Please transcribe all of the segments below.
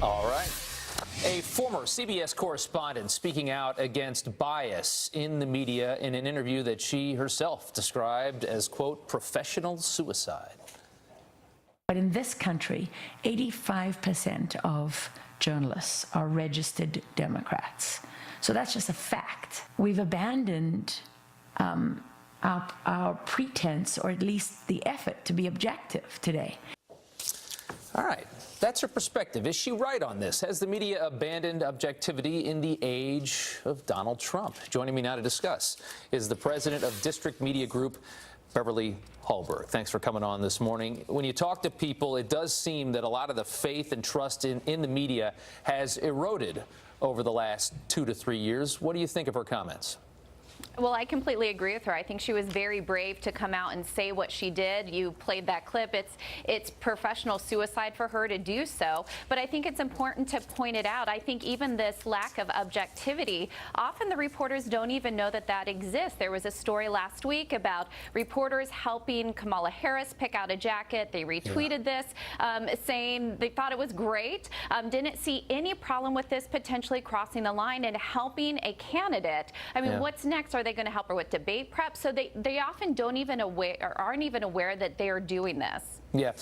All right. A former CBS correspondent speaking out against bias in the media in an interview that she herself described as, quote, professional suicide. But in this country, 85% of journalists are registered Democrats. So that's just a fact. We've abandoned our pretense, or at least the effort, to be objective today. All right. That's her perspective. Is she right on this? Has the media abandoned objectivity in the age of Donald Trump? Joining me now to discuss is the president of District Media Group, Beverly Hallberg. Thanks for coming on this morning. When you talk to people, it does seem that a lot of the faith and trust in the media has eroded over the last 2 to 3 years. What do you think of her comments? Well, I completely agree with her. I think she was very brave to come out and say what she did. You played that clip. It's professional suicide for her to do so. But I think it's important to point it out. I think even this lack of objectivity, often the reporters don't even know that that exists. There was a story last week about reporters helping Kamala Harris pick out a jacket. They retweeted this, saying they thought it was great. Didn't see any problem with this potentially crossing the line and helping a candidate. I mean, what's next? Are they going to help her with debate prep? So they often don't even aware, or aren't even aware that they are doing this. Yeah.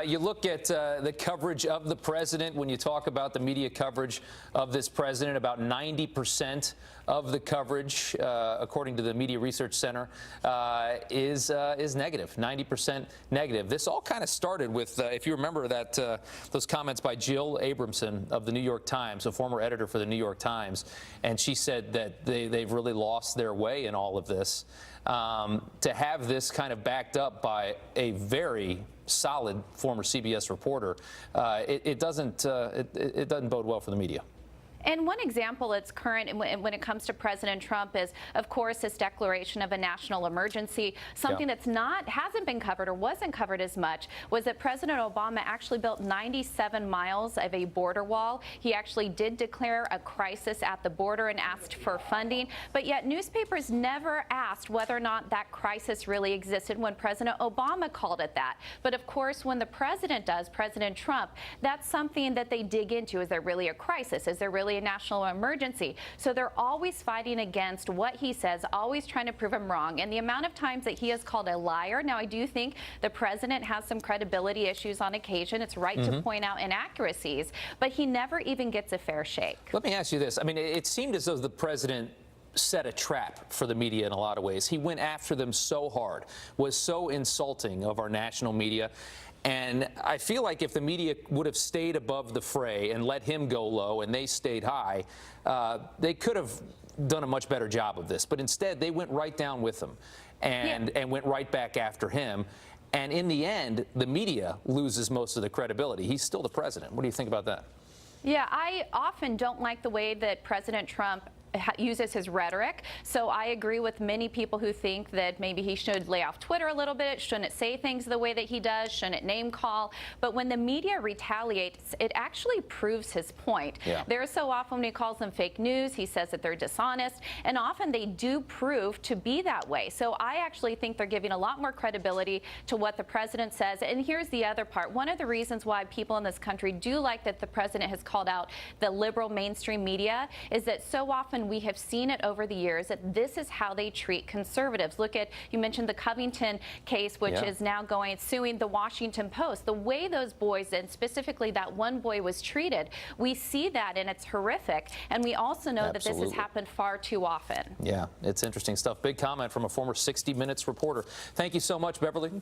You look at the coverage of the president. When you talk about the media coverage of this president, about 90% of the coverage, according to the Media Research Center, is negative, 90% negative. This all kind of started with, if you remember that those comments by Jill Abramson of the New York Times, a former editor for the New York Times, and she said that they've really lost their way in all of this. To have this kind of backed up by a very solid former CBS reporter, it doesn't bode well for the media. And one example that's current when it comes to President Trump is, of course, this declaration of a national emergency. Something that's hasn't been covered or wasn't covered as much was that President Obama actually built 97 miles of a border wall. He actually did declare a crisis at the border and asked for funding, but yet newspapers never asked whether or not that crisis really existed when President Obama called it that. But of course, when the president does, President Trump, that's something that they dig into. Is there really a crisis? Is there really a national emergency? So they're always fighting against what he says, always trying to prove him wrong. And the amount of times that he is called a liar, now I do think the president has some credibility issues on occasion. It's right to point out inaccuracies, but he never even gets a fair shake. Let me ask you this. I mean, it seemed as though the president set a trap for the media in a lot of ways. He went after them so hard, was so insulting of our national media. And I feel like if the media would have stayed above the fray and let him go low and they stayed high, they could have done a much better job of this. But instead, they went right down with him and went right back after him. And in the end, the media loses most of the credibility. He's still the president. What do you think about that? Yeah, I often don't like the way that President Trump uses his rhetoric. So I agree with many people who think that maybe he should lay off Twitter a little bit, shouldn't say things the way that he does, shouldn't name call. But when the media retaliates, it actually proves his point. There's so often when he calls them fake news, he says that they're dishonest, and often they do prove to be that way. So I actually think they're giving a lot more credibility to what the president says. And here's the other part. One of the reasons why people in this country do like that the president has called out the liberal mainstream media is that so often we have seen it over the years that this is how they treat conservatives. Look at, you mentioned the Covington case, which is now suing the Washington Post. The way those boys, and specifically that one boy, was treated, we see that, and it's horrific. And we also know that this has happened far too often. Yeah, it's interesting stuff. Big comment from a former 60 Minutes reporter. Thank you so much, Beverly.